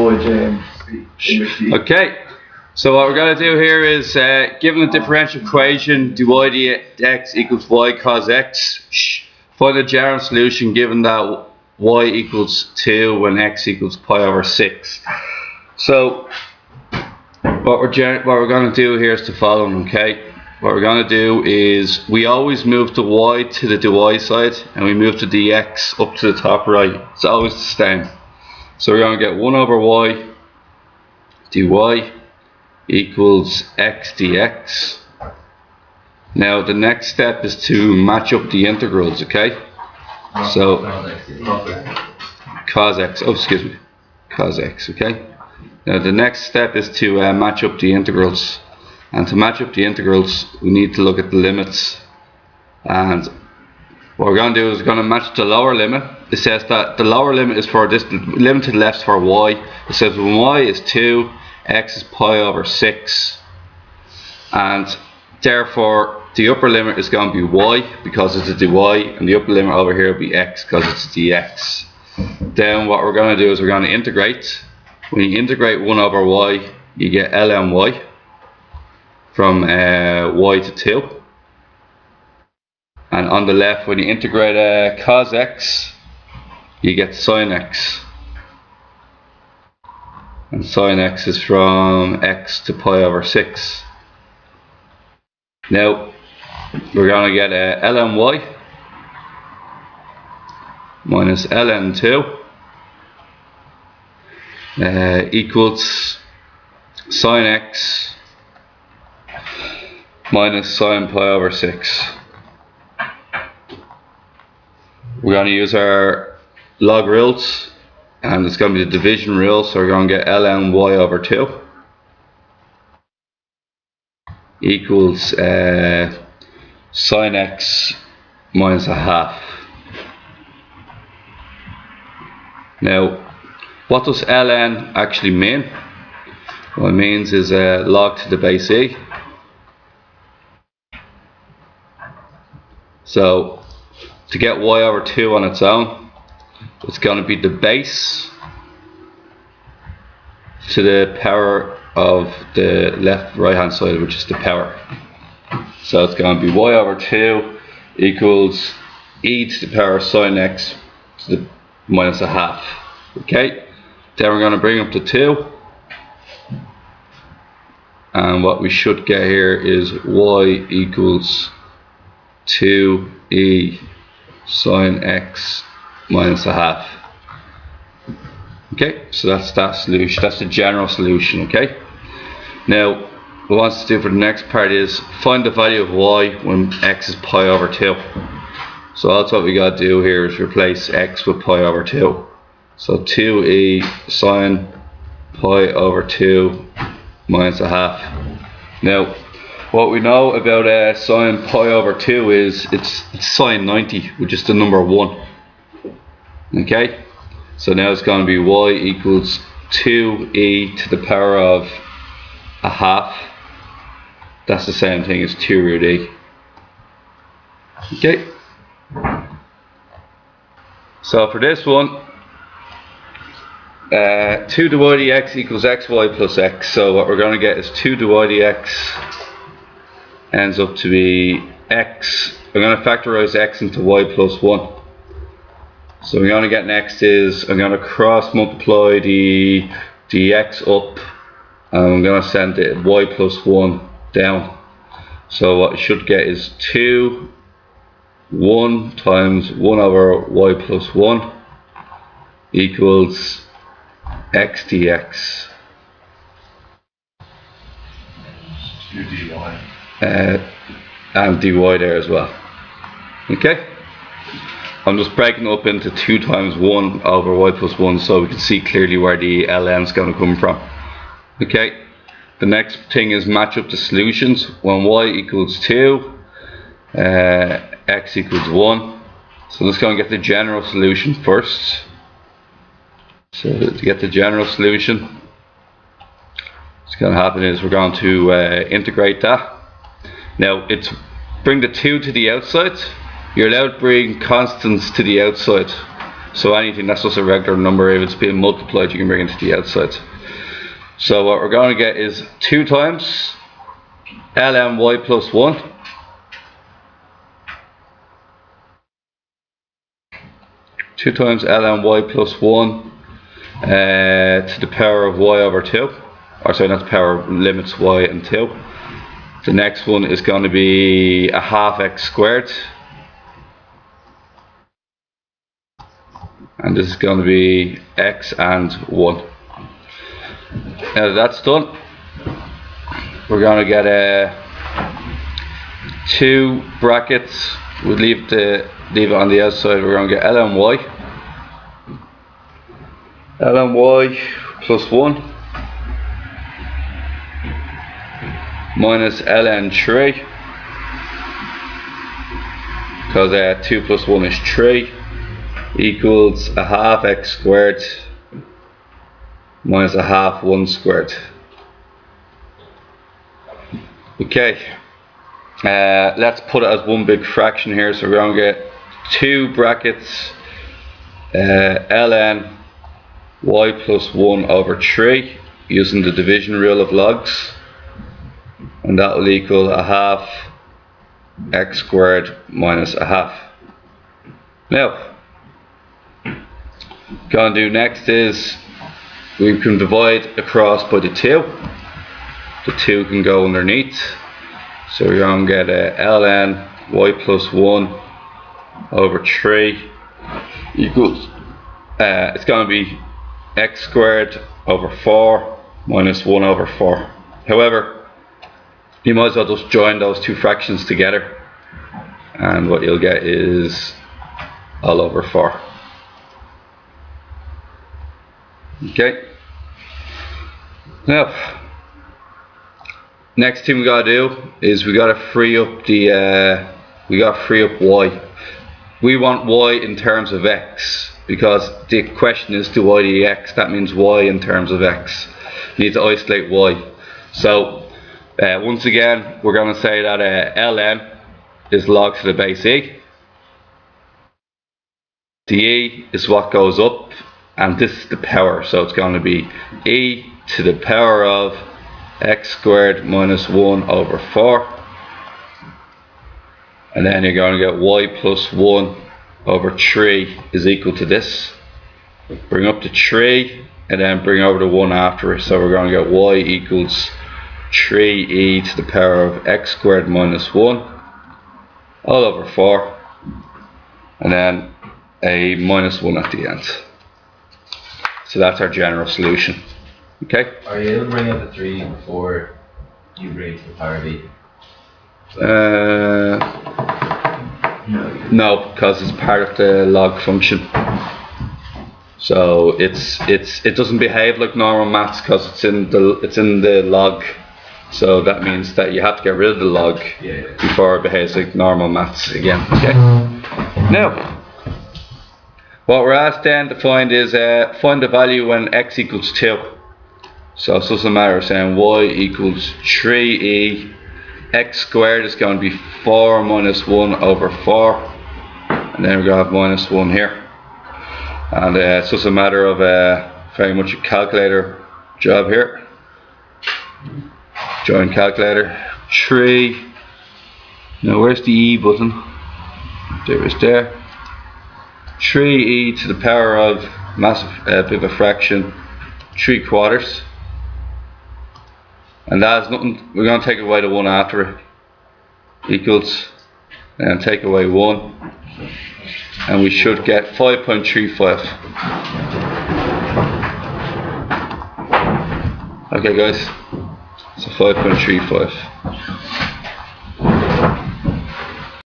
by James. Okay, so what we're going to do here is, given the differential equation, dy dx equals y cos x, find the general solution given that y equals 2 when x equals pi over 6. So what we're going to do here is the following, okay? What we're going to do is we always move the y to the dy side and we move the dx up to the top right. It's always the same. So we're going to get 1 over y dy equals x dx. Now the next step is to match up the integrals, okay? So cos x, cos x, okay? Now the next step is to match up the integrals. And to match up the integrals, we need to look at the limits. And what we're going to do is we're going to match the lower limit. It says that the lower limit is for this, the limit to the left is for y. It says when y is 2, x is pi over 6. And therefore, the upper limit is going to be y because it's a dy, and the upper limit over here will be x because it's a dx. Then what we're going to do is we're going to integrate. When you integrate 1 over y, you get ln y from y to 2. And on the left, when you integrate cos x, you get sin x. And sin x is from x to pi over 6. Now, we're going to get ln y minus ln 2 equals sin x minus sin pi over 6. We're going to use our log rules, and it's going to be the division rule, so we're going to get ln y over 2 equals sin x minus a half. Now, what does ln actually mean? What it means is log to the base e. So to get y over 2 on its own, it's going to be the base to the power of the left right hand side, which is the power. So it's going to be y over 2 equals e to the power of sin x to the minus a half. Okay, then we're going to bring up the 2, and what we should get here is y equals 2e sin x minus a half. Okay, so that's that solution. That's the general solution. Okay, now what we want to do for the next part is find the value of y when x is pi over 2. So that's what we got to do here, is replace x with pi over 2. So 2e sin pi over 2 minus a half. Now what we know about sin pi over 2 is it's sin 90, which is the number 1. Okay, so now it's going to be y equals 2e to the power of a half. That's the same thing as 2 root e. Okay, so for this one, 2 dy dx equals xy plus x. So what we're going to get is 2 dy dx ends up to be x. We're going to factorize x into y plus 1. So we're going to get next is I'm going to cross multiply the dx up, and I'm going to send the y plus 1 down. So what you should get is 2 1 times 1 over y plus 1 equals x dx. And dy there as well. Okay, I'm just breaking it up into 2 times 1 over y plus 1 so we can see clearly where the ln is going to come from. Okay, the next thing is match up the solutions. When y equals 2, x equals 1. So let's go and get the general solution first. So to get the general solution, what's going to happen is we're going to integrate that. Now it's bring the 2 to the outside. You're allowed to bring constants to the outside. So anything that's just a regular number, if it's being multiplied, you can bring it to the outside. So what we're going to get is 2 times ln y plus 1 2 times ln y plus 1 to the power of y over 2, or sorry, not the power, limits y and 2. The next one is going to be a half x squared, and this is going to be x and 1. Now that that's done, we're going to get 2 brackets. We'll leave it on the outside. We're going to get ln y plus 1 minus ln 3, because 2 plus 1 is 3, equals a half x squared minus a half 1 squared. Okay, let's put it as one big fraction here. So we're going to get 2 brackets ln y plus 1 over 3 using the division rule of logs, and that will equal a half x squared minus a half. Now, going to do next is we can divide across by the 2. The 2 can go underneath. So we're going to get ln y plus 1 over 3 equals, it's going to be x squared over 4 minus 1 over 4. However, you might as well just join those 2 fractions together, and what you'll get is all over 4. Okay. Now, next thing we gotta do is we gotta free up the y. We want y in terms of x, because the question is to y dx. That means y in terms of x. You need to isolate y. So once again, we're going to say that ln is log to the base e. The e is what goes up, and this is the power. So it's going to be e to the power of x squared minus 1 over 4. And then you're going to get y plus 1 over 3 is equal to this. Bring up the 3 and then bring over the 1 after it. So we're going to get y equals 3e to the power of x squared minus 1 all over 4, and then a minus 1 at the end. So that's our general solution. Okay? Are you able to bring up the 3 before you bring to the power of e? No, because it's part of the log function. So it doesn't behave like normal maths because it's in the log. So that means that you have to get rid of the log before it behaves like normal maths again. Okay. Now, what we're asked then to find is find the value when x equals 2. So it's just a matter of saying y equals 3e. X squared is going to be 4 minus 1 over 4, and then we're going to have minus 1 here. And it's just a matter of very much a calculator job here. Join calculator. 3. Now where's the e button? There it is there. 3e to the power of massive bit of a fraction 3/4. And that's nothing. We're going to take away the 1 after it. Equals, and take away 1, and we should get 5.35. Okay guys, so 5.35.